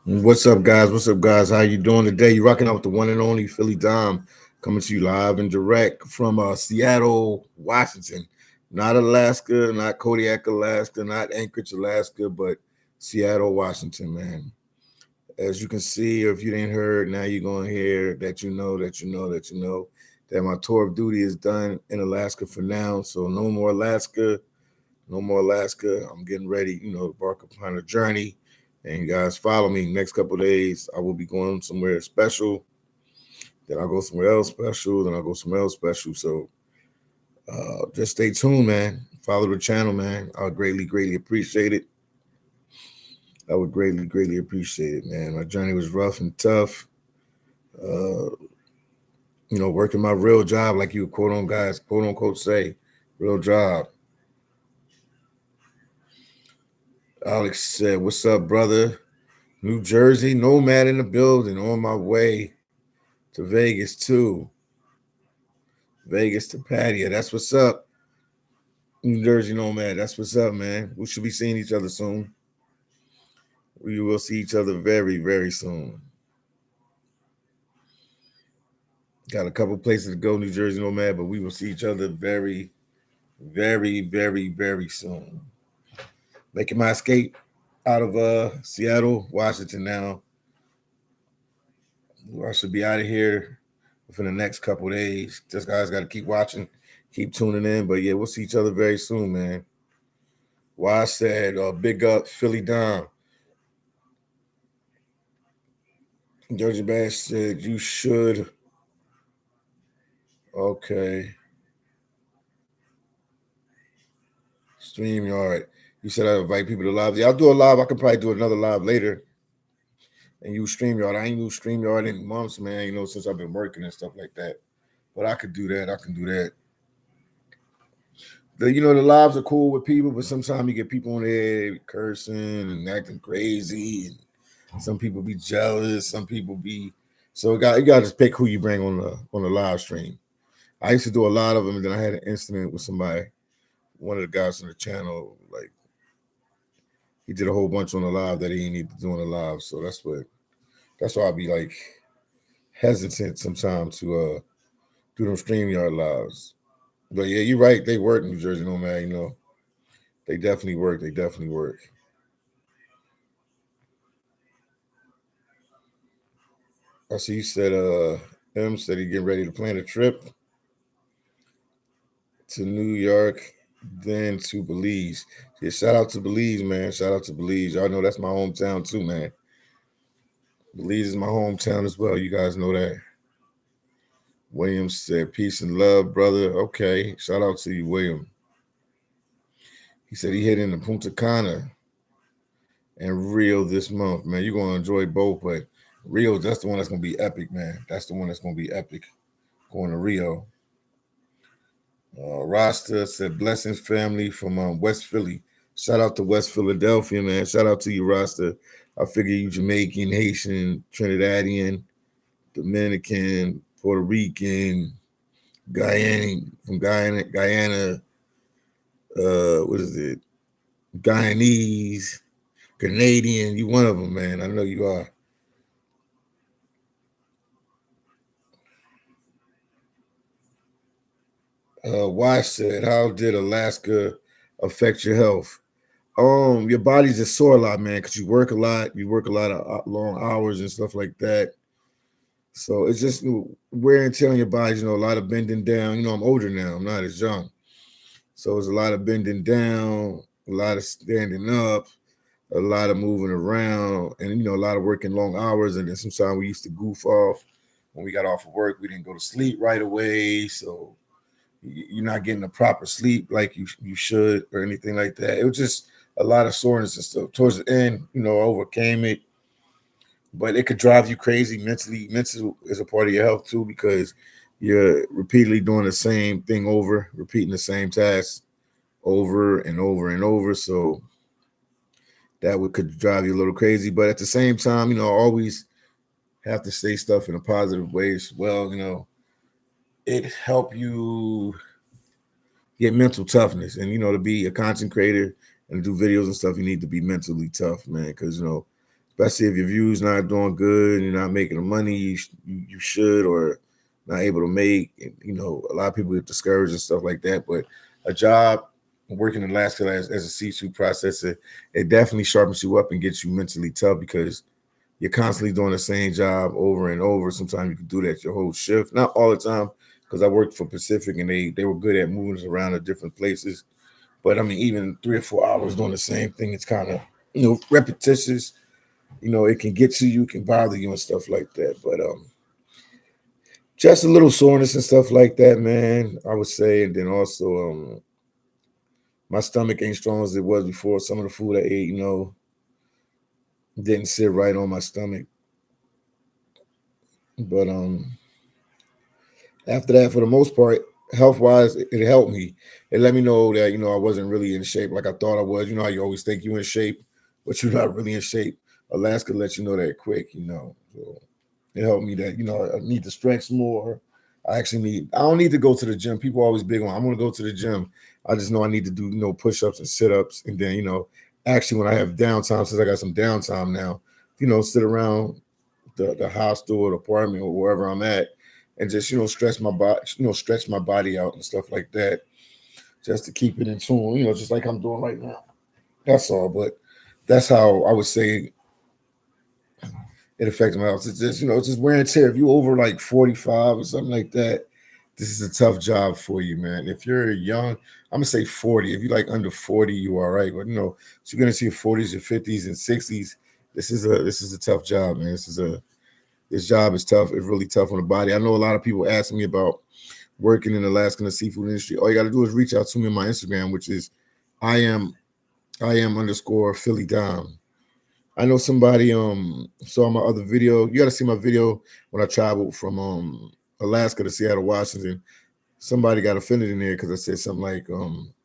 What's up, guys? What's up, guys? How you doing today? You rocking out with the one and only Philly Dom, coming to you live and direct from Seattle, Washington. Not Alaska, not Kodiak, Alaska, not Anchorage, Alaska, but Seattle, Washington, man. As you can see, or if you didn't heard, now you're going to hear that my tour of duty is done in Alaska for now. So no more Alaska, no more Alaska. I'm getting ready, to embark upon a journey. And you guys follow me. Next couple of days, I will be going somewhere special. Then I'll go somewhere else special. Then I'll go somewhere else special. So just stay tuned, man. Follow the channel, man. I would greatly, greatly appreciate it. I would greatly, greatly appreciate it, man. My journey was rough and tough. Uh, working my real job, like you quote unquote say, real job. Alex said, "What's up, brother? New Jersey nomad in the building. On my way to Vegas too. Vegas to Patia. That's what's up. New Jersey nomad. That's what's up, man. We should be seeing each other soon. We will see each other very, very soon. Got a couple places to go, New Jersey nomad, but we will see each other very, very, very, very soon. Making my escape out of Seattle, Washington now. I should be out of here within the next couple days. Just guys got to keep watching, keep tuning in. But yeah, we'll see each other very soon, man. Why I said big up Philly Dom. Georgia Bash said you should. Okay. StreamYard. You said I invite people to live. Yeah, I'll do a live. I can probably do another live later and use StreamYard. I ain't used StreamYard in months, man, since I've been working and stuff like that. But I could do that. I can do that. The lives are cool with people, but sometimes you get people on there cursing and acting crazy. And some people be jealous. Some people be you got to just pick who you bring on the live stream. I used to do a lot of them, and then I had an incident with somebody, one of the guys on the channel, like he did a whole bunch on the live that he didn't need to do on the live. So that's why I'd be like hesitant sometimes to do them StreamYard lives. But yeah, you're right. They work, New Jersey Nomad. They definitely work. They definitely work. I see you said M said he getting ready to plan a trip to New York, then to Belize. Yeah, shout out to Belize, man. Shout out to Belize. Y'all know that's my hometown too, man. Belize is my hometown as well. You guys know that. William said, peace and love, brother. Okay. Shout out to you, William. He said he hit into Punta Cana and Rio this month, man. You're gonna enjoy both, but Rio, that's the one that's gonna be epic, man. That's the one that's gonna be epic. Going to Rio. Rasta said blessings family from West Philly. Shout out to West Philadelphia, man. Shout out to you, Rasta. I figure you Jamaican, Haitian, Trinidadian, Dominican, Puerto Rican, Guyana, what is it? Guyanese, Canadian. You one of them, man. I know you are. Wash said, how did Alaska affect your health? Your body's just sore a lot, man, because you work a lot. You work a lot of long hours and stuff like that. So it's just wear and tear on your body. A lot of bending down. I'm older now. I'm not as young, so it's a lot of bending down, a lot of standing up, a lot of moving around, and a lot of working long hours. And then sometimes we used to goof off when we got off of work. We didn't go to sleep right away, so you're not getting the proper sleep like you should or anything like that. It was just a lot of soreness and stuff. Towards the end, I overcame it, but it could drive you crazy mentally. Mental is a part of your health too because you're repeatedly doing the same thing over, repeating the same task over and over and over. So that could drive you a little crazy. But at the same time, always have to say stuff in a positive way as well. It help you get mental toughness, and to be a content creator and do videos and stuff, you need to be mentally tough, man. Because especially if your views not doing good, you're not making the money you should, or not able to make. You know, a lot of people get discouraged and stuff like that. But a job working in Alaska as a C-suite processor, it definitely sharpens you up and gets you mentally tough because you're constantly doing the same job over and over. Sometimes you can do that your whole shift, not all the time, because I worked for Pacific and they were good at moving us around to different places. But I mean, even 3 or 4 hours doing the same thing, it's kind of repetitious. It can get to you, can bother you and stuff like that. But just a little soreness and stuff like that, man. I would say, and then also my stomach ain't strong as it was before. Some of the food I ate, didn't sit right on my stomach. But after that, for the most part, health wise, it helped me. It let me know that I wasn't really in shape like I thought I was. You know how you always think you're in shape, but you're not really in shape. Alaska lets you know that quick. So it helped me that I need to stretch more. I don't need to go to the gym. People are always big on I'm gonna go to the gym. I just know I need to do push-ups and sit-ups, and then actually when I have downtime, since I got some downtime now, sit around the hostel or the apartment or wherever I'm at, and just stretch my body out and stuff like that, just to keep it in tune. Just like I'm doing right now. That's all. But that's how I would say it affects my health. It's just it's just wear and tear. If you over like 45 or something like that, this is a tough job for you, man. If you're young, I'm gonna say 40. If you're like under 40, you are right. But so you're gonna see your 40s, your 50s, and 60s. This is a tough job, man. This job is tough. It's really tough on the body. I know a lot of people asking me about working in Alaska in the seafood industry. All you got to do is reach out to me on my Instagram, which is I am underscore Philly Dom. I know somebody saw my other video. You got to see my video when I traveled from Alaska to Seattle, Washington. Somebody got offended in there because I said something like,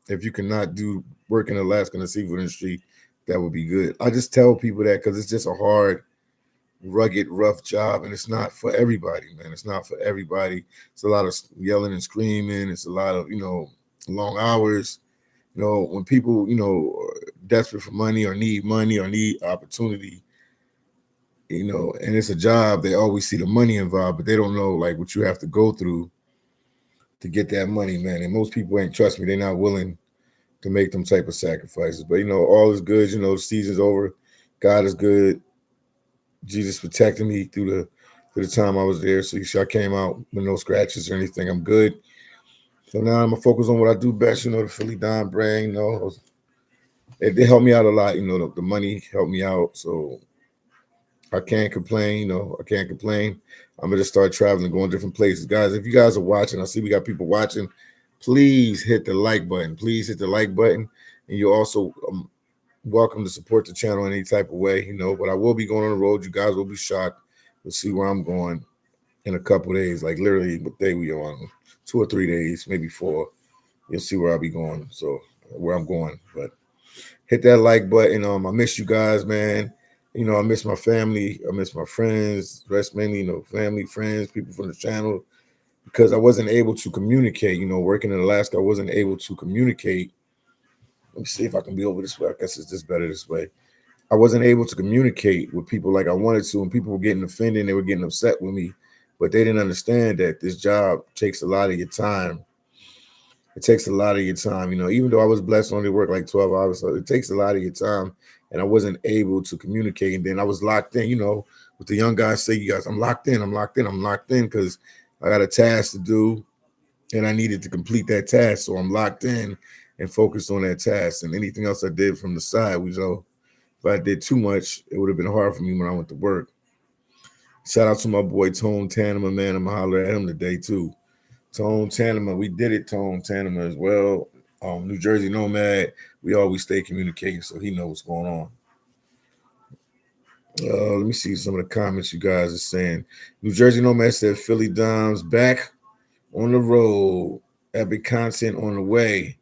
if you cannot do work in Alaska in the seafood industry, that would be good. I just tell people that because it's just a hard, rugged, rough job, and it's not for everybody, man. It's not for everybody. It's a lot of yelling and screaming. It's a lot of long hours. When people are desperate for money or need opportunity, and it's a job, they always see the money involved, but they don't know like what you have to go through to get that money, man. And most people ain't, trust me, they're not willing to make them type of sacrifices. But all is good. The season's over. God is good. Jesus protected me through the time I was there. So you see, I came out with no scratches or anything. I'm good. So now I'm gonna focus on what I do best. The Philly Don brand. They helped me out a lot. The money helped me out. So I can't complain. I can't complain. I'm gonna just start traveling, going different places, guys. If you guys are watching, I see we got people watching. Please hit the like button. Please hit the like button, and you're also welcome to support the channel in any type of way. But I will be going on the road. You guys will be shocked to see where I'm going in a couple of days. Like literally, what day we on? 2 or 3 days, maybe 4. You'll see where I'll be going. So where I'm going, but hit that like button. I miss you guys, man. I miss my family. I miss my friends. Rest mainly, family, friends, people from the channel, because I wasn't able to communicate. Working in Alaska, I wasn't able to communicate. Let me see if I can be over this way. I guess it's just better this way. I wasn't able to communicate with people like I wanted to, and people were getting offended and they were getting upset with me, but they didn't understand that this job takes a lot of your time. It takes a lot of your time, even though I was blessed to only work like 12 hours, so it takes a lot of your time, and I wasn't able to communicate. And then I was locked in, with the young guys say, you guys, I'm locked in, because I got a task to do and I needed to complete that task. So I'm locked in and focused on that task, and anything else I did from the side was, if I did too much, it would have been hard for me when I went to work. Shout out to my boy Tone Tanema, man. I'm gonna holler at him today too. Tone Tanema, we did it, Tone Tanema as well. New Jersey Nomad, we always stay communicating, so he knows what's going on. Let me see some of the comments you guys are saying. New Jersey Nomad said Philly Dom's back on the road. Epic content on the way.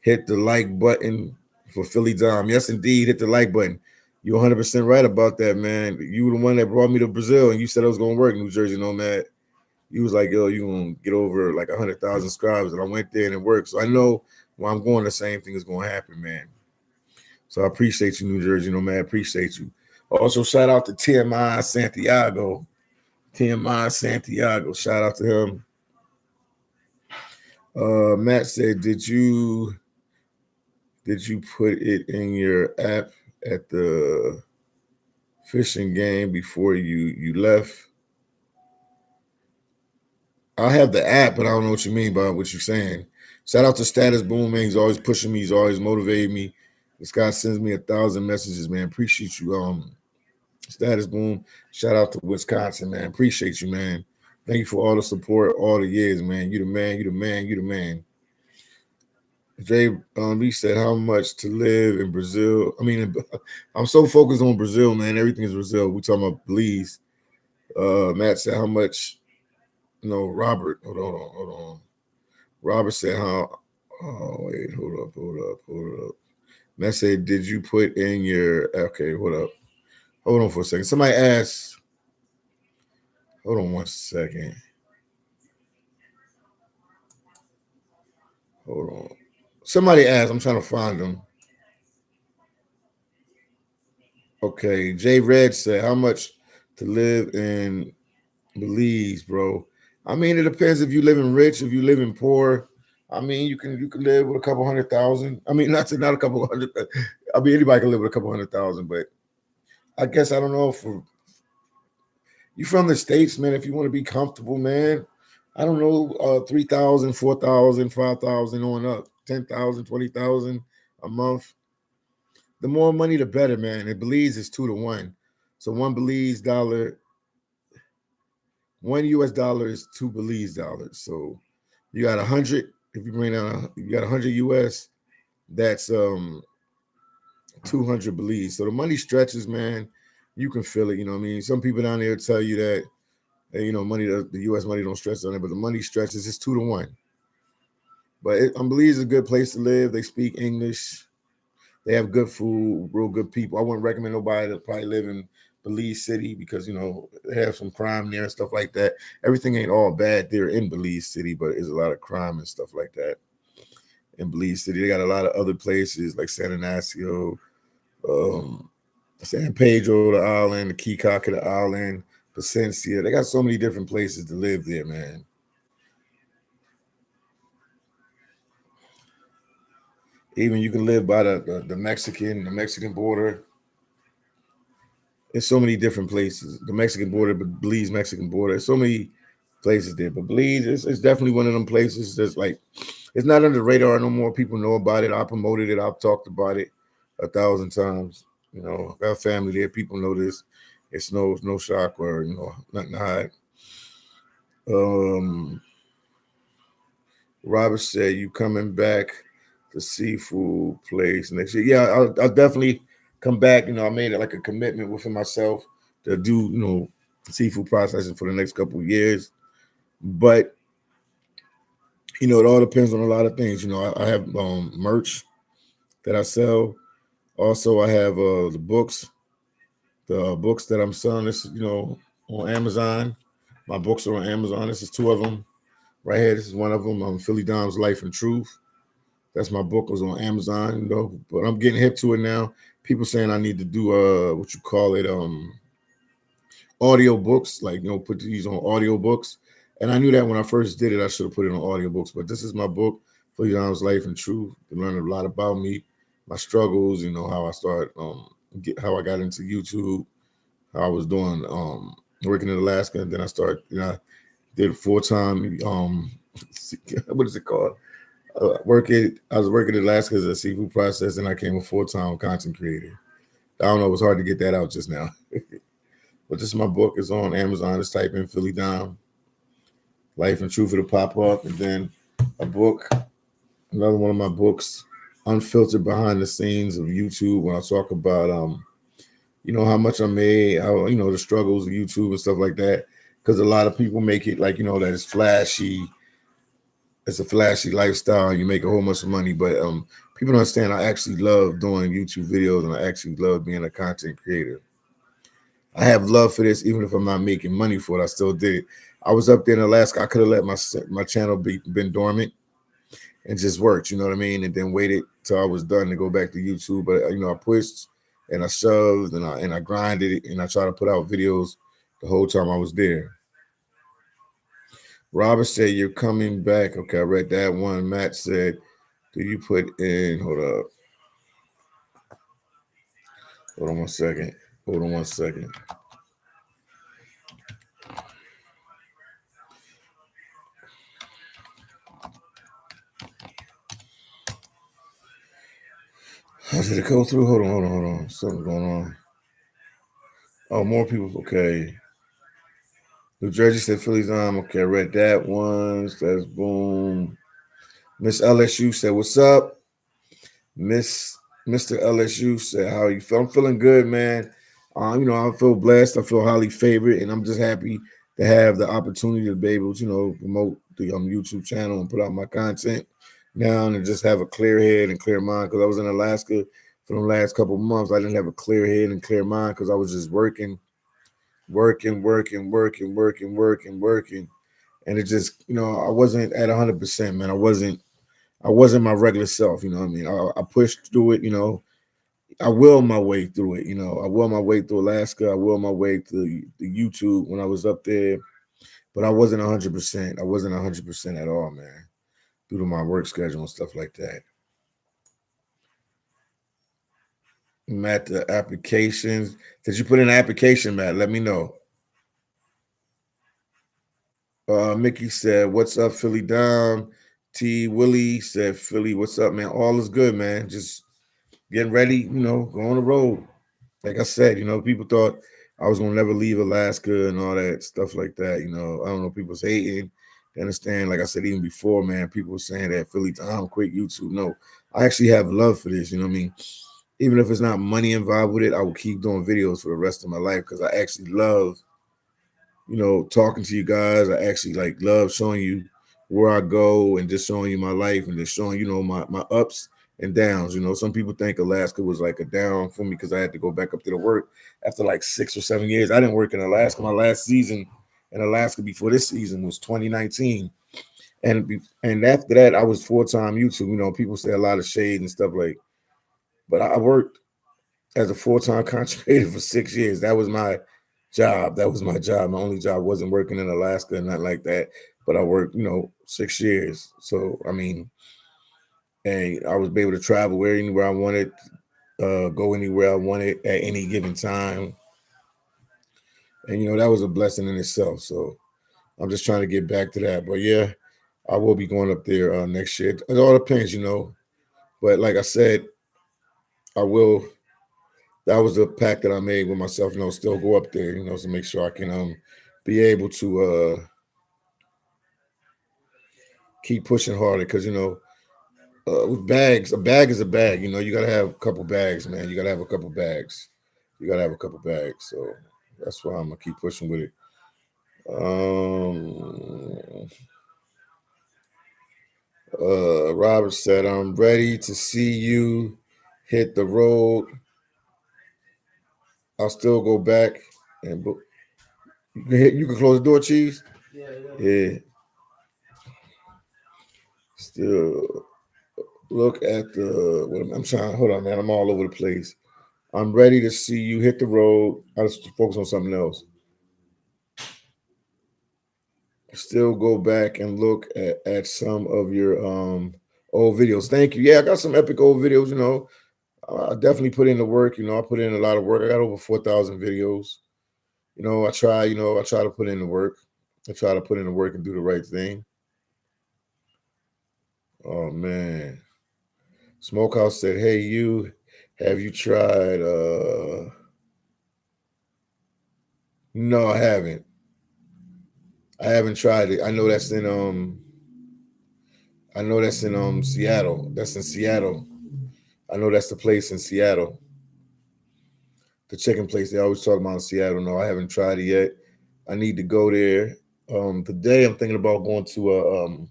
Hit the like button for Philly Dom. Yes, indeed, hit the like button. You're 100% right about that, man. You were the one that brought me to Brazil, and you said it was going to work, New Jersey Nomad. You was like, yo, you going to get over like 100,000 subscribers. And I went there and it worked. So I know when I'm going, the same thing is going to happen, man. So I appreciate you, New Jersey Nomad. Appreciate you. Also, shout out to TMI Santiago. TMI Santiago. Shout out to him. Matt said, did you put it in your app at the fishing game before you left? I have the app, but I don't know what you mean by what you're saying. Shout out to Status Boom, man. He's always pushing me. He's always motivating me. This guy sends me 1,000 messages, man. Appreciate you, Status Boom. Shout out to Wisconsin, man. Appreciate you, man. Thank you for all the support all the years, man. You the man. You the man. You the man. Jay, he said how much to live in Brazil. I mean, I'm so focused on Brazil, man. Everything is Brazil. We talking about Belize. Matt said how much. No, Robert. Hold on. Robert said how. Oh wait, hold up. Matt said, did you put in your? Okay, hold up. Hold on for a second. Somebody asked. Hold on 1 second. Hold on. Somebody asked. I'm trying to find them. Okay, Jay Red said, how much to live in Belize, bro? I mean, it depends if you live in rich, if you live in poor. I mean, you can live with a couple 100,000. I mean, not a couple hundred. I mean, anybody can live with a couple 100,000, but I guess I don't know for you from the States, man. If you want to be comfortable, man, I don't know, 3,000, 4,000, 5,000 on up, 10,000, 20,000 a month. The more money, the better, man. And Belize is 2 to 1. So one US dollar is 2 Belize dollars. So you got 100. If you bring down, you got 100 US. That's 200 Belize. So the money stretches, man. You can feel it. You know what I mean? Some people down there tell you that, money, the US money don't stretch on it, but the money stretches. It's 2 to 1. But Belize is a good place to live. They speak English. They have good food, real good people. I wouldn't recommend nobody to probably live in Belize City because, they have some crime there and stuff like that. Everything ain't all bad there in Belize City, but there's a lot of crime and stuff like that in Belize City. They got a lot of other places like San Ignacio, San Pedro, the island, the Kikaka, the island, Placencia. They got so many different places to live there, man. Even you can live by the Mexican border. There's so many different places. The Mexican border, but Belize Mexican border. There's so many places there. But Belize is definitely one of them places that's like it's not under the radar no more. People know about it. I promoted it. I've talked about it 1,000 times. I got family there. People know this. It's no shock or nothing to hide. Um, Robert said you coming back to seafood place next year. Yeah, I'll definitely come back. I made it like a commitment within myself to do, seafood processing for the next couple of years. But it all depends on a lot of things. I have merch that I sell. Also, I have the books that I'm selling. This, on Amazon. My books are on Amazon. This is 2 of them right here. This is one of them. Philly Dom's Life and Truth. That's my book. It was on Amazon, but I'm getting hip to it now. People saying I need to do what you call it, audio books, like put these on audio books. And I knew that when I first did it, I should have put it on audio books. But this is my book, For Young's Life and Truth, to learn a lot about me, my struggles, how I started, how I got into YouTube, how I was doing working in Alaska, and then I started, did full-time what is it called? I was working in Alaska as a seafood processor, and I became a full-time content creator. I don't know, it was hard to get that out just now. But this is my book. It's on Amazon. Just type in Philly Dom, Life and Truth, it'll pop up. And then a book, another one of my books, Unfiltered Behind the Scenes of YouTube, when I talk about how much I made, how the struggles of YouTube and stuff like that. Because a lot of people make it like, that it's flashy. It's a flashy lifestyle. You make a whole bunch of money, but people don't understand. I actually love doing YouTube videos, and I actually love being a content creator. I have love for this, even if I'm not making money for it. I still did it. I was up there in Alaska. I could have let my channel been dormant and just worked. You know what I mean? And then waited till I was done to go back to YouTube. But I pushed, and I shoved and I grinded it and I tried to put out videos the whole time I was there. Robert said you're coming back. Okay, I read that one. Matt said, do you put in? Hold up. Hold on one second. Hold on one second. How did it go through? Hold on. Something's going on. Oh, more people. Okay. New Jersey said Philly's on. Okay, I read that one. Says boom. Miss LSU said, what's up? Miss Mr. LSU said, how you feel? I'm feeling good, man. I feel blessed. I feel highly favored, and I'm just happy to have the opportunity to be able to, promote the YouTube channel and put out my content now and just have a clear head and clear mind. Because I was in Alaska for the last couple of months. I didn't have a clear head and clear mind because I was just working. And it just, I wasn't at 100%, man. I wasn't my regular self, you know what I mean? I pushed through it, I will my way through it, I will my way through Alaska. I will my way through the YouTube when I was up there, but I wasn't 100%. I wasn't 100% at all, man, due to my work schedule and stuff like that. Matt, the applications. Did you put in an application, Matt? Let me know. Mickey said, what's up, Philly Dom? T. Willie said, Philly, what's up, man? All is good, man. Just getting ready, go on the road. Like I said, people thought I was gonna never leave Alaska and all that stuff like that. I don't know, people's hating. They understand, like I said, even before, man, people were saying that Philly Tom quit YouTube. No, I actually have love for this, you know what I mean? Even if it's not money involved with it, I will keep doing videos for the rest of my life because I actually love talking to you guys. I actually love showing you where I go and just showing you my life and just showing, my ups and downs. Some people think Alaska was like a down for me because I had to go back up to the work after like 6 or 7 years. I didn't work in Alaska. My last season in Alaska before this season was 2019. And after that, I was full-time YouTube. People say a lot of shade and stuff but I worked as a full-time content creator for 6 years. That was my job. That was my job. My only job wasn't working in Alaska and nothing like that. But I worked, 6 years. So I mean, and I was able to travel anywhere I wanted, go anywhere I wanted at any given time. And that was a blessing in itself. So I'm just trying to get back to that. But yeah, I will be going up there next year. It all depends, But like I said, I will. That was the pact that I made with myself, still go up there, to make sure I can be able to keep pushing harder because with bags, a bag is a bag. You got to have a couple bags, man. You got to have a couple bags. You got to have a couple bags. So that's why I'm gonna keep pushing with it. Um, Robert said, "I'm ready to see you hit the road. I'll still go back and you can close the door, cheese. Yeah. Still look at the. I'm trying. Hold on, man. I'm all over the place. I'm ready to see you hit the road. I just focus on something else. Still go back and look at some of your old videos. Thank you. Yeah, I got some epic old videos. I definitely put in the work. I put in a lot of work. I got over 4,000 videos. I try. I try to put in the work. I try to put in the work and do the right thing. Oh man. Smokehouse said, "Hey, have you tried?" No, I haven't. I haven't tried it. I know that's in Seattle. That's in Seattle. I know that's the place in Seattle. The chicken place they always talk about in Seattle. No, I haven't tried it yet. I need to go there. Today I'm thinking about going to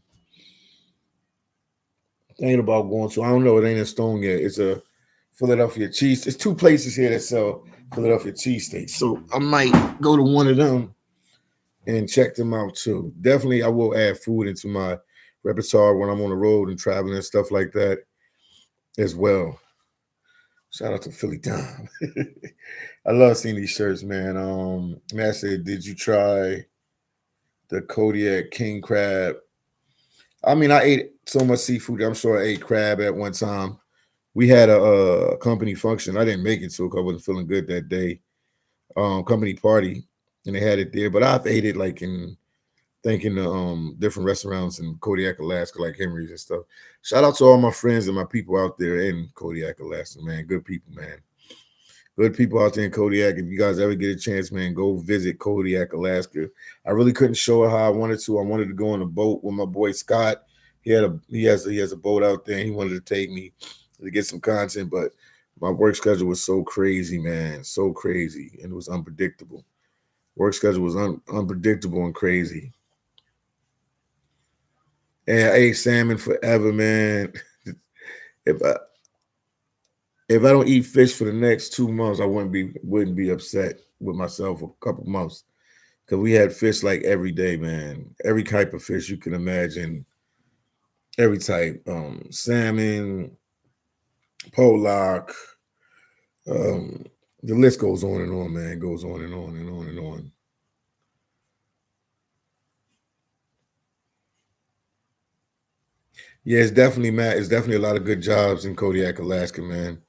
I don't know, it ain't in Stone yet. It's a Philadelphia cheese. It's two places here that sell Philadelphia cheesesteaks. So I might go to one of them and check them out too. Definitely I will add food into my repertoire when I'm on the road and traveling and stuff like that as well. Shout out to Philly Dom. I love seeing these shirts, man. Man said, did you try the Kodiak King Crab? I mean, I ate so much seafood. I'm sure I ate crab at one time. We had a company function. I didn't make it to it because I wasn't feeling good that day. Company party, and they had it there. But I've ate it like in thinking the different restaurants in Kodiak, Alaska, like Henry's and stuff. Shout out to all my friends and my people out there in Kodiak, Alaska, man. Good people, man. Good people out there in Kodiak. If you guys ever get a chance, man, go visit Kodiak, Alaska. I really couldn't show it how I wanted to. I wanted to go on a boat with my boy Scott. He has a boat out there. And he wanted to take me to get some content, but my work schedule was so crazy, man, so crazy, and it was unpredictable. Work schedule was unpredictable and crazy. And I ate salmon forever, man. if I if I don't eat fish for the next 2 months, I wouldn't be upset with myself for a couple months because we had fish like every day, man. Every type of fish you can imagine, every type, salmon, pollock, um, the list goes on and on, man. It goes on and on and on and on. Yeah, it's definitely Matt. It's definitely a lot of good jobs in Kodiak, Alaska, man.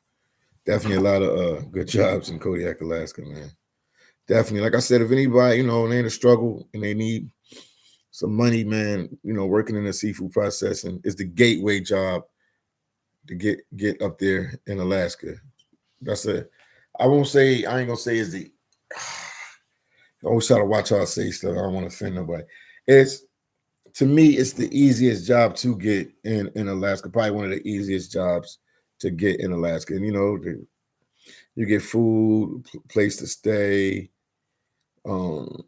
Definitely a lot of good jobs in Kodiak, Alaska, man. Definitely. Like I said, if anybody, they're in a struggle and they need some money, man, working in the seafood processing is the gateway job to get up there in Alaska. That's it. I ain't gonna say it's the I always try to watch how I say stuff. I don't want to offend nobody. It's to me, it's the easiest job to get in Alaska. Probably one of the easiest jobs to get in Alaska. And you get food, place to stay. Um,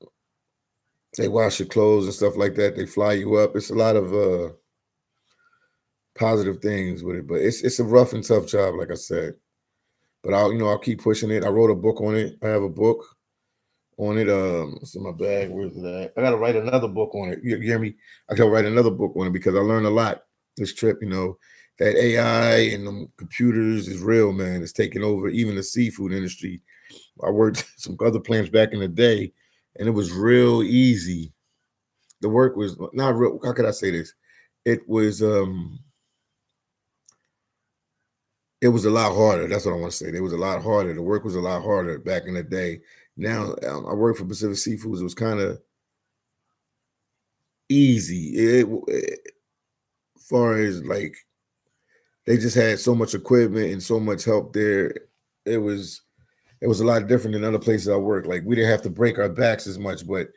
they wash your clothes and stuff like that. They fly you up. It's a lot of positive things with it, but it's a rough and tough job, like I said. But I'll keep pushing it. I wrote a book on it. I have a book on it. It's in my bag. Where's it at? I gotta write another book on it. You hear me? I gotta write another book on it because I learned a lot this trip. That AI and the computers is real, man. It's taking over even the seafood industry. I worked some other plants back in the day, and it was real easy. The work was not real. How could I say this? It was it was a lot harder. That's what I want to say. It was a lot harder. The work was a lot harder back in the day. Now I work for Pacific Seafoods. It was kind of easy. Far as like they just had so much equipment and so much help there. It was it was a lot different than other places I worked. Like we didn't have to break our backs as much, but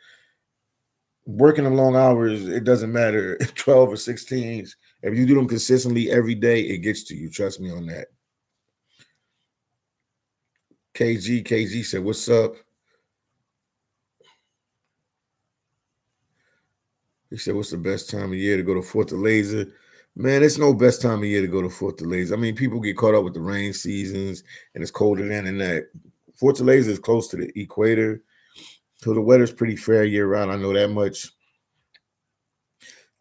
working the long hours, it doesn't matter 12 or 16s. If you do them consistently every day, it gets to you. Trust me on that. KG said, "What's up?" He said, "What's the best time of year to go to Fort of Laser?" Man, it's no best time of year to go to Fort of Laser. I mean, people get caught up with the rain seasons and it's colder than and that. Fort of Laser is close to the equator, so the weather's pretty fair year round. I know that much.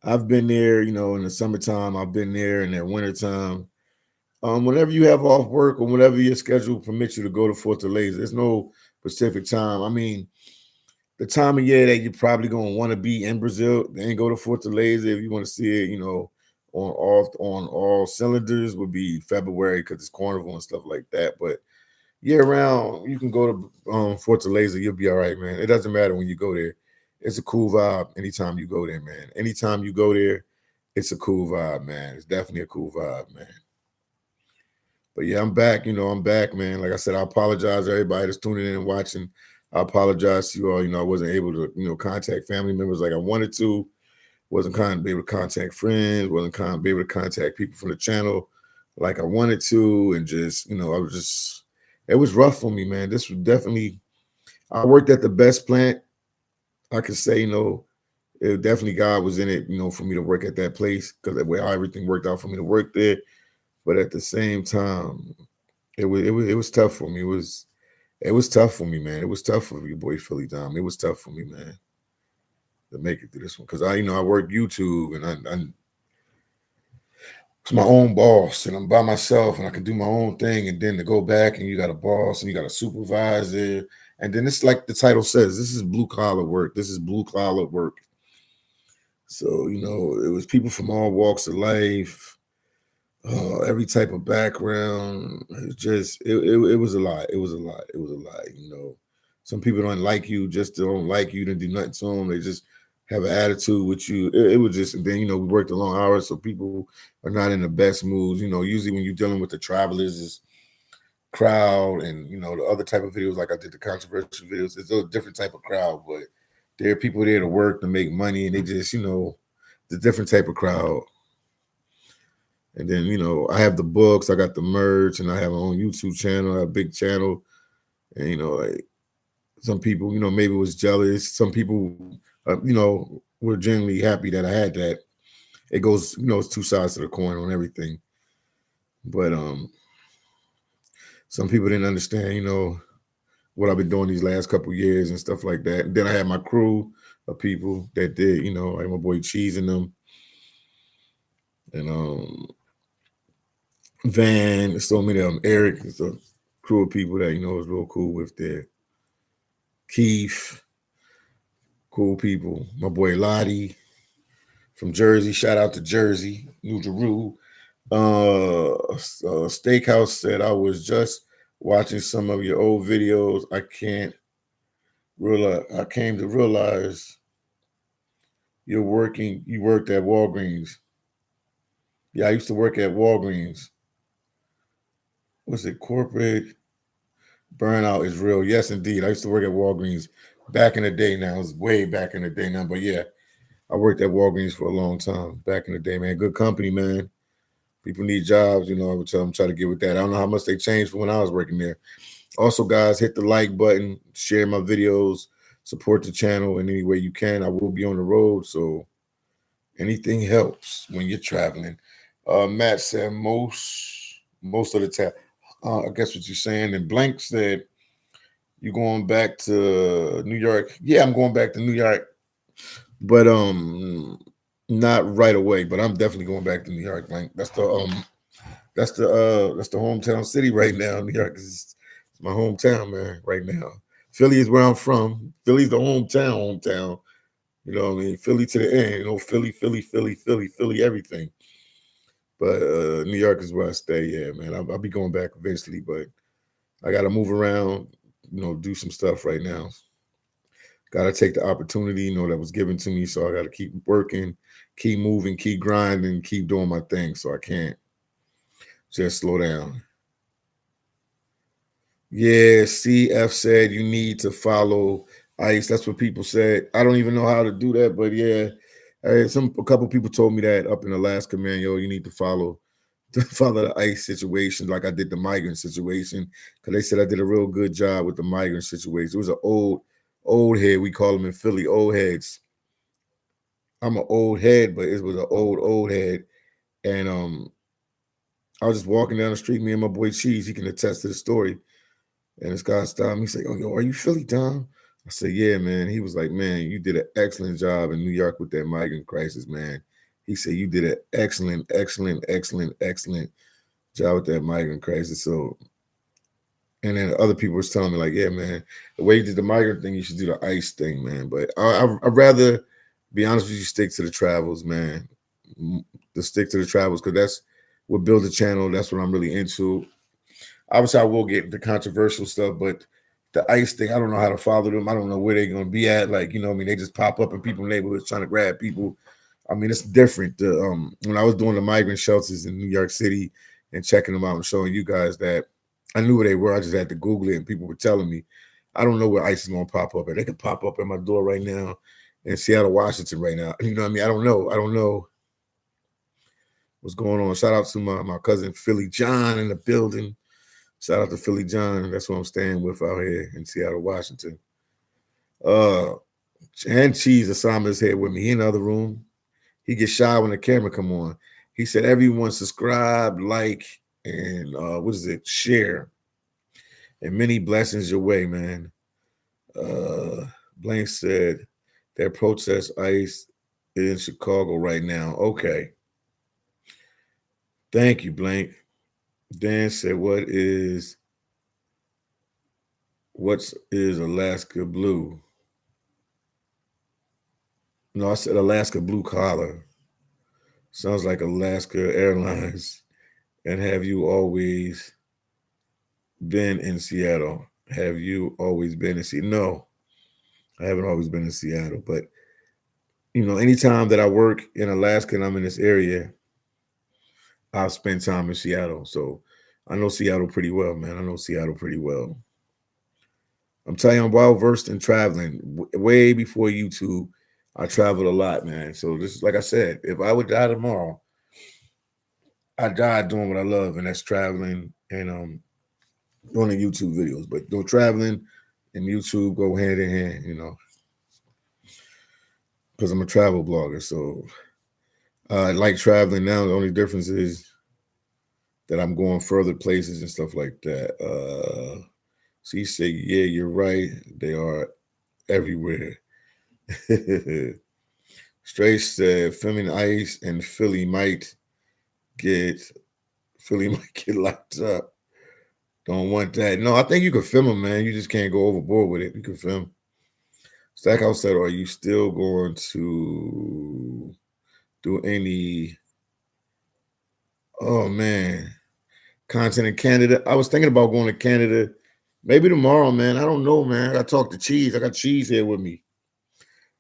I've been there, in the summertime. I've been there in the wintertime. Whenever you have off work or whenever your schedule permits you to go to Fort of Laser, there's no specific time. I mean, the time of year that you're probably gonna want to be in Brazil, then go to Fortaleza if you want to see it, on all cylinders would be February because it's carnival and stuff like that. But year round, you can go to Fortaleza, you'll be all right, man. It doesn't matter when you go there. It's a cool vibe anytime you go there, man. Anytime you go there, it's a cool vibe, man. It's definitely a cool vibe, man. But yeah, I'm back. I'm back, man. Like I said, I apologize to everybody that's tuning in and watching. I apologize to you all. I wasn't able to, contact family members like I wanted to. Wasn't kind of be able to contact friends. Wasn't kind of be able to contact people from the channel like I wanted to. And just, I was just, it was rough for me, man. This was definitely, I worked at the best plant. I could say, it definitely God was in it, for me to work at that place because the way how everything worked out for me to work there. But at the same time, it was tough for me. It was tough for me, man. It was tough for your boy Philly Dom. It was tough for me, man, to make it through this one because I work YouTube and I my own boss and I'm by myself and I can do my own thing. And then to go back and you got a boss and you got a supervisor. And then it's like the title says, this is blue collar work. This is blue collar work. So, it was people from all walks of life, every type of background. It was a lot. It was a lot. It was a lot. Some people don't like you, just don't like you, didn't do nothing to them. They just have an attitude with you. It was just, and then, we worked a long hours, so people are not in the best moods. Usually when you're dealing with the travelers, is crowd and, the other type of videos, like I did the controversial videos, it's a different type of crowd, but there are people there to work, to make money, and they just, the different type of crowd. And then, I have the books, I got the merch, and I have my own YouTube channel, I have a big channel. And, like some people, maybe was jealous. Some people, were genuinely happy that I had that. It goes, it's two sides to the coin on everything. But some people didn't understand, what I've been doing these last couple years and stuff like that. And then I had my crew of people that did, like my boy Cheese and them. And Van, so many of them, Eric, it's a crew of people that, was real cool with there. Keith, cool people. My boy Lottie from Jersey, shout out to Jersey, New Jeru. Steakhouse said, I was just watching some of your old videos. I came to realize you worked at Walgreens. Yeah, I used to work at Walgreens. Was it corporate? Burnout is real. Yes, indeed. I used to work at Walgreens back in the day now. It's way back in the day now. But yeah, I worked at Walgreens for a long time back in the day, man. Good company, man. People need jobs. I would tell them, try to get with that. I don't know how much they changed from when I was working there. Also, guys, hit the like button, share my videos, support the channel in any way you can. I will be on the road, so anything helps when you're traveling. Matt said most of the time. I guess what you're saying. And Blank said, you going back to New York? Yeah, I'm going back to New York, but not right away. But I'm definitely going back to New York. Blank. That's the hometown city right now. New York is my hometown, man. Right now, Philly is where I'm from. Philly's the hometown. You know what I mean? Philly to the end. Philly, everything. But New York is where I stay. Yeah, man. I'll be going back eventually, but I got to move around. Do some stuff right now. Got to take the opportunity, that was given to me. So I got to keep working, keep moving, keep grinding, keep doing my thing. So I can't just slow down. Yeah, CF said you need to follow ICE. That's what people said. I don't even know how to do that, but yeah, a couple people told me that up in Alaska, man. Yo, you need to follow the ICE situation, like I did the migrant situation, because they said I did a real good job with the migrant situation. It was an old head. We call them in Philly old heads. I'm an old head, but it was an old head, and I was just walking down the street. Me and my boy Cheese, he can attest to the story. And this guy stopped me. He said, "Oh, yo, are you Philly, Tom?" I said, "Yeah, man." He was like, "Man, you did an excellent job in New York with that migrant crisis, man." He said, "You did an excellent job with that migrant crisis." So, and then other people was telling me, like, "Yeah, man, the way you did the migrant thing, you should do the ICE thing, man." But I'd rather, be honest with you, stick to the travels, man. To stick to the travels, because that's what builds a channel. That's what I'm really into. Obviously, I will get the controversial stuff, but the ICE thing, I don't know how to follow them. I don't know where they're going to be at. Like, they just pop up in people's neighborhoods trying to grab people. I mean, it's different. When I was doing the migrant shelters in New York City and checking them out and showing you guys that, I knew where they were. I just had to Google it, and people were telling me. I don't know where ICE is going to pop up at. They could pop up at my door right now in Seattle, Washington right now. You know what I mean? I don't know what's going on. Shout out to my cousin Philly John in the building. Shout out to Philly John. That's what I'm staying with out here in Seattle, Washington. And Cheese Osama is here with me. He in the other room. He gets shy when the camera come on. He said, everyone subscribe, like, and share. And many blessings your way, man. Blaine said that protest ICE in Chicago right now. Okay. Thank you, Blank. Dan said, what is Alaska Blue? No, I said Alaska Blue Collar. Sounds like Alaska Airlines. And have you always been in Seattle? Have you always been in Seattle? No, I haven't always been in Seattle. But, anytime that I work in Alaska and I'm in this area, I've spent time in Seattle. So I know Seattle pretty well, man. I know Seattle pretty well. I'm telling you, I'm well versed in traveling. Way before YouTube, I traveled a lot, man. So this is like I said, if I would die tomorrow, I died doing what I love, and that's traveling and doing the YouTube videos. But doing traveling and YouTube go hand in hand, because I'm a travel blogger. So I like traveling now. The only difference is that I'm going further places and stuff like that. So you say, yeah, you're right. They are everywhere. Stray said, filming ice and get Philly might get locked up. Don't want that. No, I think you can film them, man. You just can't go overboard with it. You can film. Stackhouse said, are you still going to do any, oh man, content in Canada? I was thinking about going to Canada maybe tomorrow, man. I don't know, man. I got to talk to Cheese. I got Cheese here with me.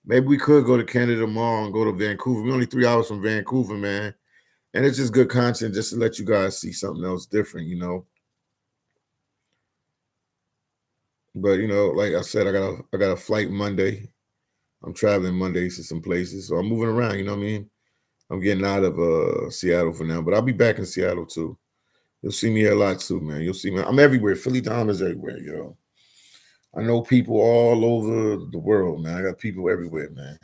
Maybe we could go to Canada tomorrow and go to Vancouver. We're only 3 hours from Vancouver, man. And it's just good content just to let you guys see something else different. But like I said, I got a flight Monday. I'm traveling Mondays to some places, so I'm moving around. You know what I mean? I'm getting out of Seattle for now, but I'll be back in Seattle too. You'll see me here a lot too, man. You'll see me. I'm everywhere. Philly Tom is everywhere, yo. I know people all over the world, man. I got people everywhere, man.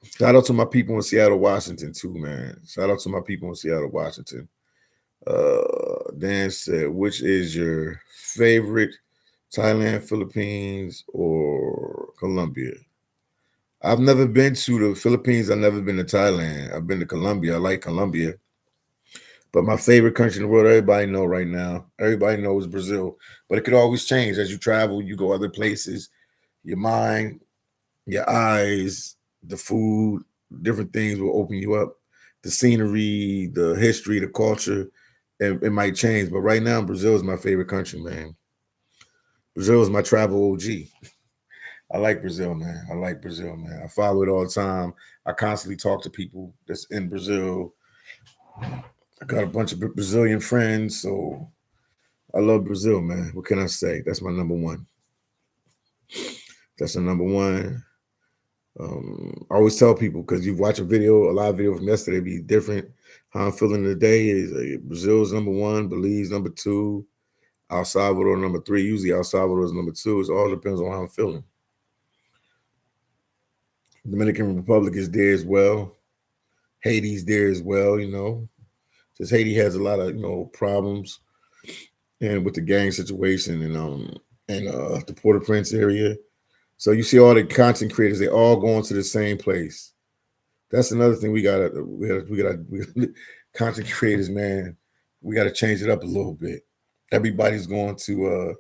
Shout out to my people in Seattle, Washington, too, man. Shout out to my people in Seattle, Washington. Dan said, which is your favorite, Thailand, Philippines, or Colombia? I've never been to the Philippines. I've never been to Thailand. I've been to Colombia. I like Colombia. But my favorite country in the world, everybody know right now. Everybody knows Brazil. But it could always change as you travel. You go other places. Your mind, your eyes, the food, different things will open you up. The scenery, the history, the culture, it might change. But right now, Brazil is my favorite country, man. Brazil is my travel OG. I like Brazil, man. I like Brazil, man. I follow it all the time. I constantly talk to people that's in Brazil. I got a bunch of Brazilian friends, so I love Brazil, man. What can I say? That's my number one. That's the number one. I always tell people because you watch a live video from yesterday, be different. How I'm feeling today is Brazil's number one, Belize number two, El Salvador number three. Usually El Salvador is number two. It all depends on how I'm feeling. Dominican Republic is there as well. Haiti's there as well. Just Haiti has a lot of problems and with the gang situation and the Port-au-Prince area. So you see all the content creators, they all going to the same place. That's another thing we gotta content creators, man. We gotta change it up a little bit. Everybody's going to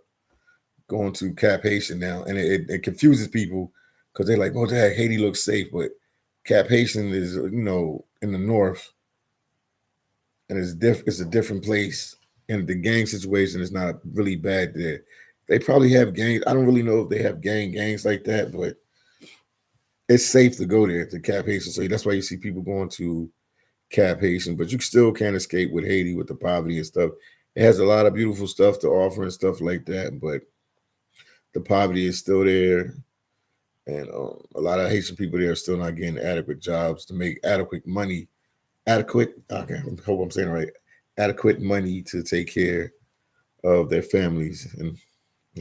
Cap Haitian now, and it confuses people because they're like, "Oh, the heck, Haiti looks safe," but Cap Haitian is in the north, and it's a different place, and the gang situation is not really bad there. They probably have gangs. I don't really know if they have gangs like that, but it's safe to go there to Cap Haitian. So that's why you see people going to Cap Haitian, but you still can't escape with Haiti with the poverty and stuff. It has a lot of beautiful stuff to offer and stuff like that, but the poverty is still there, and a lot of Haitian people there are still not getting adequate jobs to make adequate money. Adequate. Okay, I hope I'm saying it right. Adequate money to take care of their families and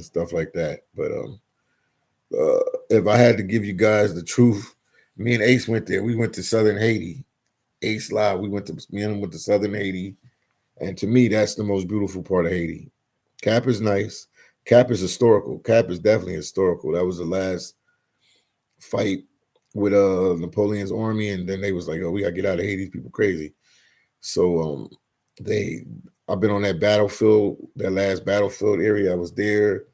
stuff like that. But if I had to give you guys the truth, me and Ace went there. We went to Southern Haiti. Ace Live. Me and him went to Southern Haiti, and to me, that's the most beautiful part of Haiti. Cap is nice. Cap is historical. Cap is definitely historical. That was the last fight with Napoleon's army, and then they was like, "Oh, we gotta get out of Haiti. These people crazy." So they I've been on that battlefield, that last battlefield area. I was there.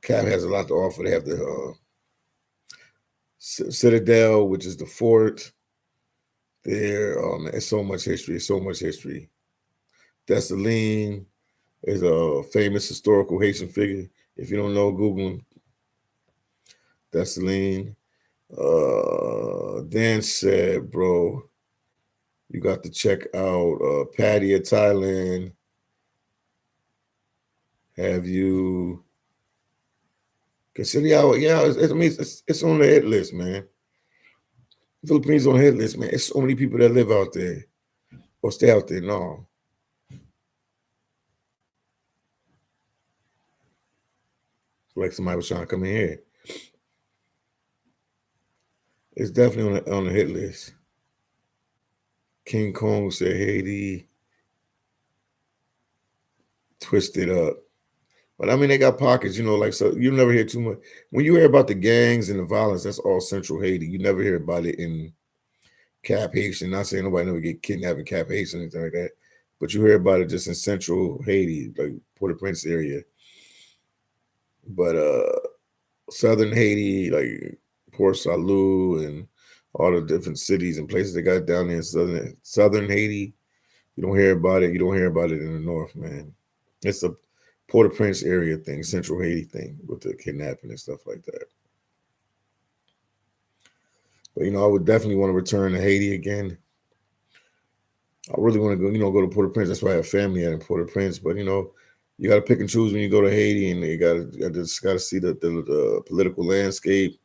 Cap has a lot to offer. They have the Citadel, which is the fort there. It's so much history. So much history. Dessalines is a famous historical Haitian figure. If you don't know, Google him. Dessalines. Dan said, bro, you got to check out Pattaya, Thailand. Have you consider? Yeah, I mean, it's on the hit list, man. Philippines on the hit list, man. It's so many people that live out there or stay out there. No, like somebody was trying to come in here. It's definitely on the hit list. King Kong said Haiti twisted up. But I mean, they got pockets, like, so you never hear too much. When you hear about the gangs and the violence, that's all Central Haiti. You never hear about it in Cap Haitian. Not saying nobody never get kidnapped in Cap Haitian or anything like that, but you hear about it just in Central Haiti, like Port-au-Prince area. But Southern Haiti, like Port Salut and all the different cities and places they got down there in Southern Haiti, you don't hear about it. You don't hear about it in the north, man. It's a Port-au-Prince area thing, Central Haiti thing with the kidnapping and stuff like that. But I would definitely want to return to Haiti again. I really want to go to Port-au-Prince. That's why I have family out in Port-au-Prince. But you got to pick and choose when you go to Haiti, and you just got to see the political landscape.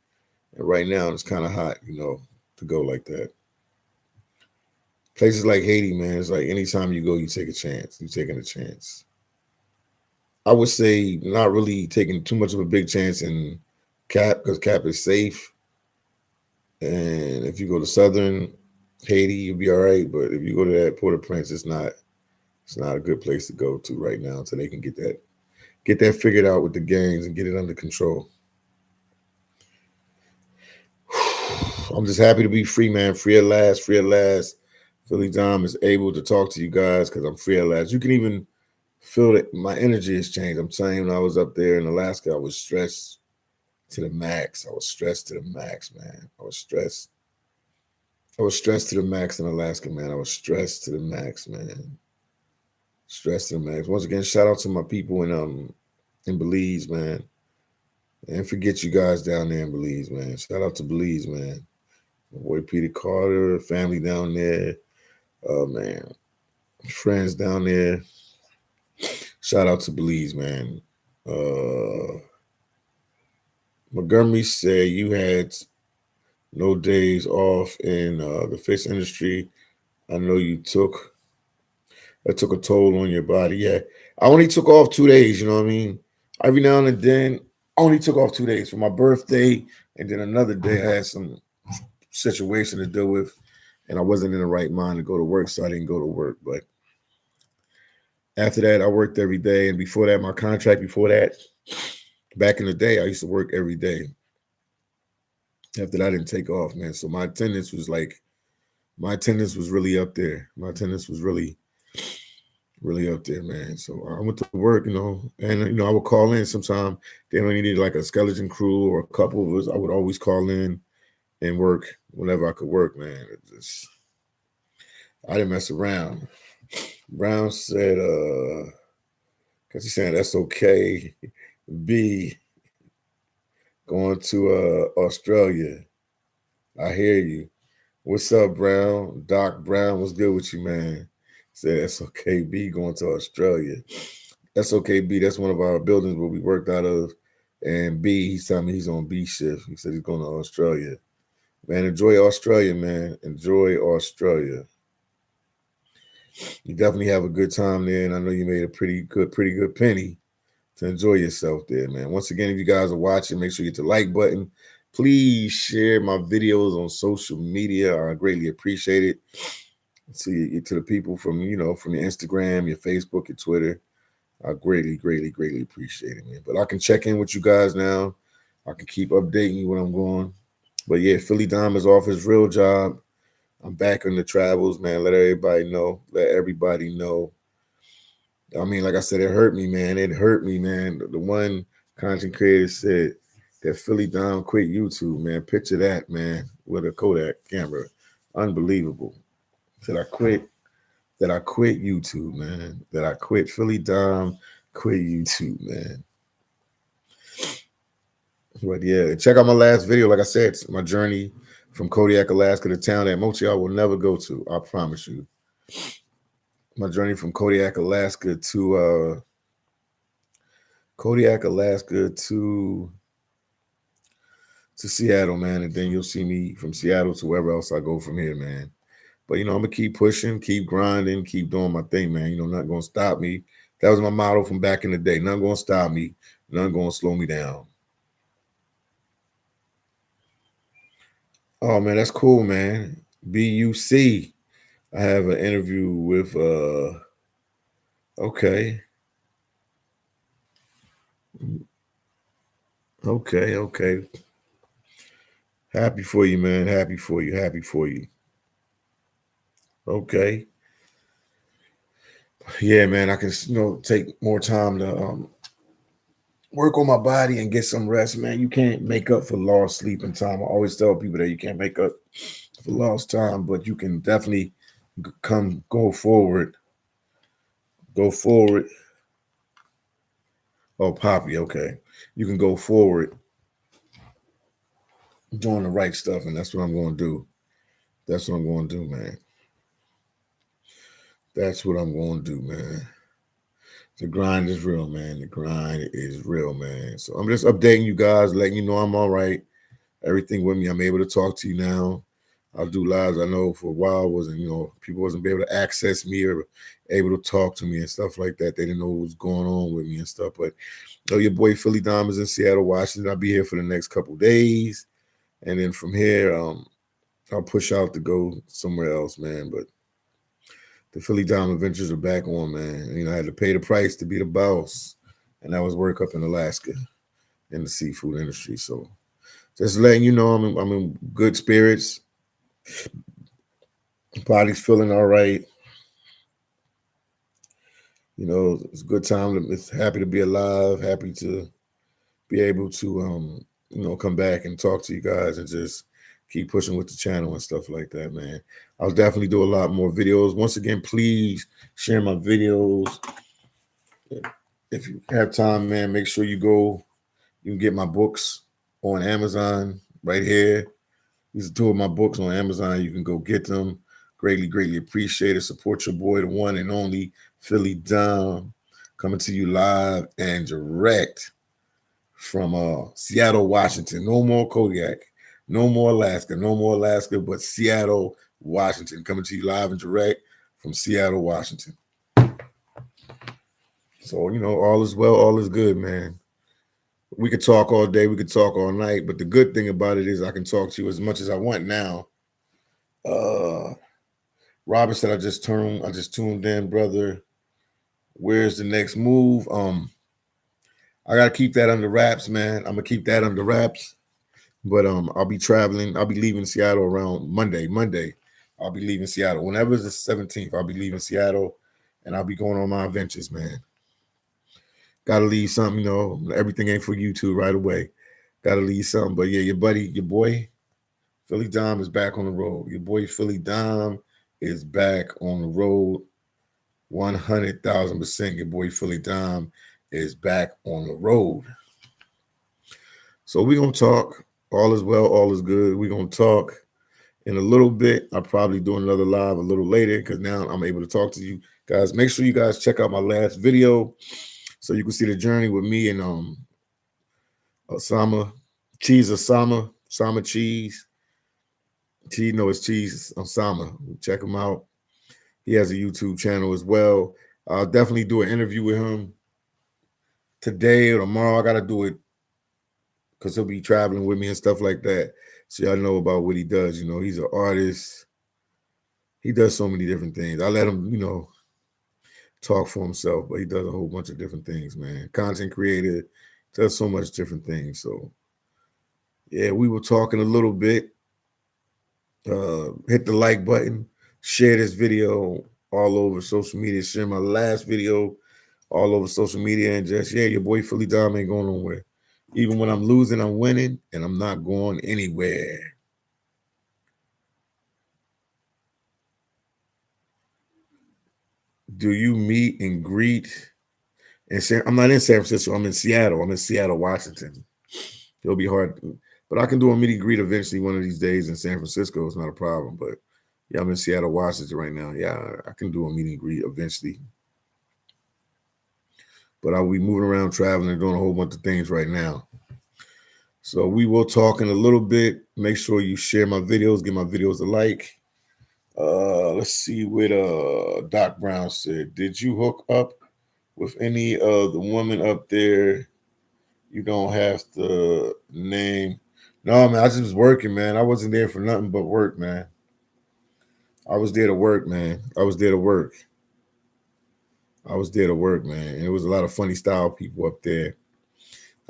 And right now, it's kind of hot, to go like that. Places like Haiti, man, it's like anytime you go, you take a chance. You're taking a chance. I would say not really taking too much of a big chance in Cap because Cap is safe. And if you go to Southern Haiti, you'll be all right. But if you go to that Port-au-Prince, it's not a good place to go to right now until they can get that figured out with the gangs and get it under control. I'm just happy to be free, man. Free at last, free at last. Philly Dom is able to talk to you guys because I'm free at last. You can even feel that my energy has changed. I'm telling you, when I was up there in Alaska, I was stressed to the max. I was stressed to the max, man. I was stressed. I was stressed to the max in Alaska, man. I was stressed to the max, man. Stressed to the max. Once again, shout out to my people in Belize, man. And forget you guys down there in Belize, man. Shout out to Belize, man. My boy Peter Carter, family down there. Man. Friends down there. Shout out to Belize, man. Montgomery said you had no days off in the fish industry. I know that took a toll on your body. Yeah, I only took off 2 days. You know what I mean? Every now and then, I only took off 2 days for my birthday, and then another day I had some situation to deal with, and I wasn't in the right mind to go to work, so I didn't go to work. But after that, I worked every day, and before that, my contract before that, back in the day, I used to work every day. After that, I didn't take off, man. So my attendance was really up there. My attendance was really up there, man. So I went to work, and I would call in sometime. They only needed like a skeleton crew or a couple of us. I would always call in and work whenever I could work, man. I didn't mess around. Brown said, because he's saying that's okay. B, going to Australia. I hear you. What's up, Brown? Doc Brown, what's good with you, man? Said that's okay, B, going to Australia. That's okay, B. That's one of our buildings where we worked out of. And B, he's telling me he's on B shift. He said he's going to Australia. Man, enjoy Australia, man. Enjoy Australia. You definitely have a good time there, and I know you made a pretty good penny to enjoy yourself there, man. Once again, if you guys are watching, make sure you hit the like button. Please share my videos on social media. I greatly appreciate it. To the people from from your Instagram, your Facebook, your Twitter. I greatly appreciate it, man. But I can check in with you guys now. I can keep updating you when I'm going. But yeah, Philly Dom is off his real job. I'm back on the travels, man. Let everybody know. Let everybody know. I mean, like I said, it hurt me, man. It hurt me, man. The one content creator said that Philly Dom quit YouTube, man. Picture that, man, with a Kodak camera. Unbelievable. Said I quit. That I quit YouTube, man. That I quit Philly Dom, quit YouTube, man. But yeah, check out my last video. Like I said, it's my journey from Kodiak, Alaska, the town that most of y'all will never go to. I promise you. My journey from Kodiak, Alaska to Seattle, man, and then you'll see me from Seattle to wherever else I go from here, man. But I'm gonna keep pushing, keep grinding, keep doing my thing, man. Not gonna stop me. That was my motto from back in the day. Nothing gonna stop me. Nothing gonna slow me down. Oh man, that's cool, man. BUC. I have an interview with okay. Okay. Happy for you, man. Happy for you. Happy for you. Okay. Yeah, man. I can take more time to work on my body and get some rest, man. You can't make up for lost sleeping time. I always tell people that you can't make up for lost time, but you can definitely go forward. Go forward. Oh, Poppy, okay. You can go forward doing the right stuff, and that's what I'm going to do. That's what I'm going to do, man. That's what I'm going to do, man. The grind is real, man. The grind is real, man. So I'm just updating you guys, letting you know I'm all right. Everything with me. I'm able to talk to you now. I'll do lives. I know for a while wasn't, people wasn't able to access me or able to talk to me and stuff like that. They didn't know what was going on with me and stuff. But your boy Philly Dom is in Seattle, Washington. I'll be here for the next couple days. And then from here, I'll push out to go somewhere else, man. But the Philly Dom Adventures are back on, man. I had to pay the price to be the boss. And that was work up in Alaska in the seafood industry. So just letting you know I'm in good spirits. Body's feeling all right. It's a good time. It's happy to be alive. Happy to be able to, come back and talk to you guys and just keep pushing with the channel and stuff like that, man. I'll definitely do a lot more videos. Once again, please share my videos. If you have time, man, make sure you go. You can get my books on Amazon right here. These are two of my books on Amazon. You can go get them. Greatly appreciate it. Support your boy, the one and only Philly Dom, coming to you live and direct from Seattle, Washington. No more Kodiak, no more Alaska, but Seattle, Washington. Coming to you live and direct from Seattle, Washington. So, all is well, all is good, man. We could talk all day, we could talk all night, but the good thing about it is I can talk to you as much as I want now. Robert said I just tuned in, brother. Where's the next move? I gotta keep that under wraps, man. I'm gonna keep that under wraps. But I'll be traveling. I'll be leaving Seattle around Monday. I'll be leaving Seattle. Whenever it's the 17th, I'll be leaving Seattle and I'll be going on my adventures, man. Gotta leave something, everything ain't for YouTube right away. Gotta leave something. But yeah, your boy, Philly Dom is back on the road. Your boy Philly Dom is back on the road. 100,000%. Your boy Philly Dom is back on the road. So we're gonna talk. All is well, all is good. We're gonna talk in a little bit. I'll probably do another live a little later because now I'm able to talk to you guys. Make sure you guys check out my last video so you can see the journey with me and Osama Cheese. It's Cheese Osama. Check him out. He has a YouTube channel as well. I'll definitely do an interview with him today or tomorrow. I gotta do it because he'll be traveling with me and stuff like that. So y'all know about what he does. He's an artist. He does so many different things. I let him, talk for himself, but he does a whole bunch of different things, man. Content creator, does so much different things. So yeah, we were talking a little bit. Hit the like button, share this video all over social media, share my last video all over social media, and just, yeah, your boy Philly Dom ain't going nowhere. Even when I'm losing, I'm winning, and I'm not going anywhere. Do you meet and greet? I'm not in San Francisco. I'm in Seattle. I'm in Seattle, Washington. It'll be hard, but I can do a meet and greet eventually one of these days in San Francisco. It's not a problem. But yeah, I'm in Seattle, Washington right now. Yeah, I can do a meet and greet eventually. But I'll be moving around, traveling, and doing a whole bunch of things right now. So we will talk in a little bit. Make sure you share my videos, give my videos a like. Let's see what Doc Brown said. Did you hook up with any of the women up there? You don't have to name. No, man, I just was working, man. I wasn't there for nothing but work, man. I was there to work, man. I was there to work. I was there to work, man. And it was a lot of funny style people up there.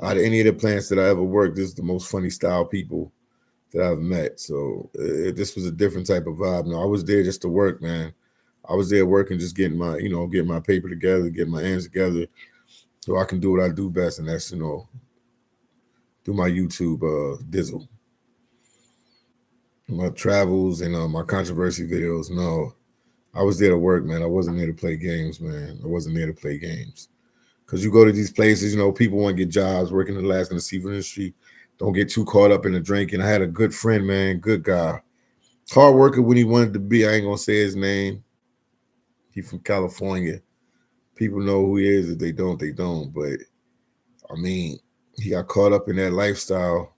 Out of any of the plants that I ever worked, this is the most funny style people that I've met. So this was a different type of vibe. No, I was there just to work, man. I was there working, just getting my, getting my paper together, getting my hands together, so I can do what I do best, and that's, do my YouTube dizzle, my travels and my controversy videos. No, I was there to work, man. I wasn't there to play games, man. I wasn't there to play games. Because you go to these places, people want to get jobs, working in the Alaska and the seafood industry. Don't get too caught up in the drinking. I had a good friend, man, good guy. Hard worker when he wanted to be. I ain't going to say his name. He from California. People know who he is. If they don't, they don't. But, I mean, he got caught up in that lifestyle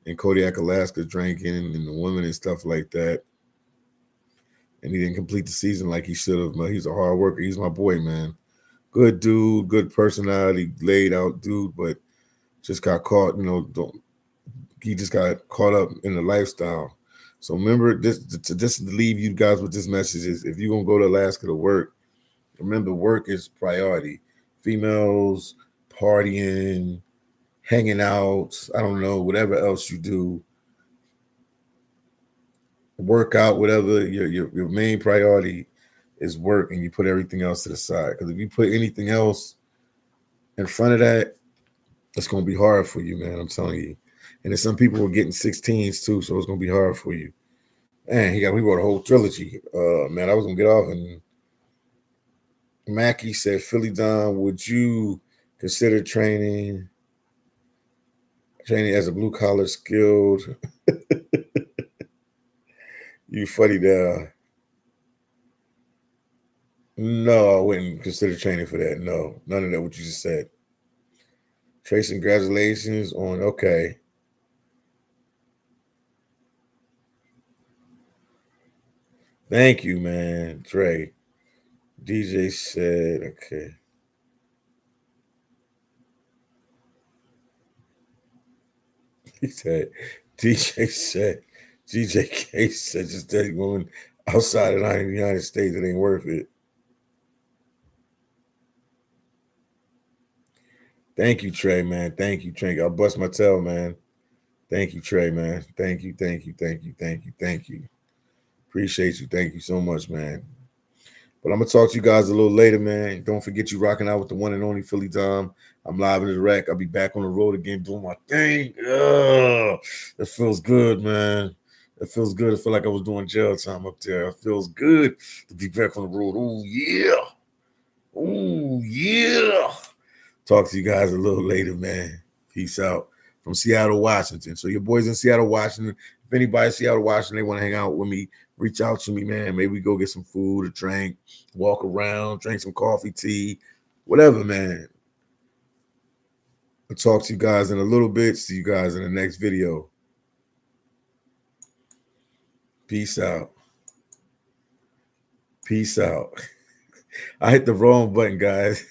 in Kodiak, Alaska, drinking and the women and stuff like that. And he didn't complete the season like he should have. He's a hard worker. He's my boy, man. Good dude, good personality, laid out dude, but just got caught, he just got caught up in the lifestyle. So remember, just to leave you guys with this message is, if you're going to go to Alaska to work, remember, work is priority. Females, partying, hanging out, I don't know, whatever else you do, work out, whatever, your main priority is work, and you put everything else to the side. Because if you put anything else in front of that, it's going to be hard for you, man. I'm telling you. And then some people were getting 16s too, so it's going to be hard for you. Man, we wrote a whole trilogy. Man, I was going to get off, and Mackie said, Philly Don, would you consider training as a blue collar skilled? You funny there. No, I wouldn't consider training for that. No, none of that, what you just said. Trace, congratulations on, okay. Thank you, man. Trey. DJ said, okay. He said, DJ K said, just tell you woman outside of the United States, it ain't worth it. Thank you, Trey, man. Thank you, Trey. I'll bust my tail, man. Thank you, Trey, man. Thank you, thank you, thank you, thank you, thank you. Appreciate you. Thank you so much, man. But I'm gonna talk to you guys a little later, man. Don't forget you rocking out with the one and only Philly Dom. I'm live in the rack. I'll be back on the road again doing my thing. It feels good, man. It feels good. I feel like I was doing jail time up there. It feels good to be back on the road. Oh yeah. Oh yeah. Talk to you guys a little later, man. Peace out from Seattle, Washington. So your boys in Seattle, Washington. If anybody in Seattle, Washington, they want to hang out with me, reach out to me, man. Maybe we go get some food, a drink, walk around, drink some coffee, tea, whatever, man. I'll talk to you guys in a little bit. See you guys in the next video. Peace out. Peace out. I hit the wrong button, guys.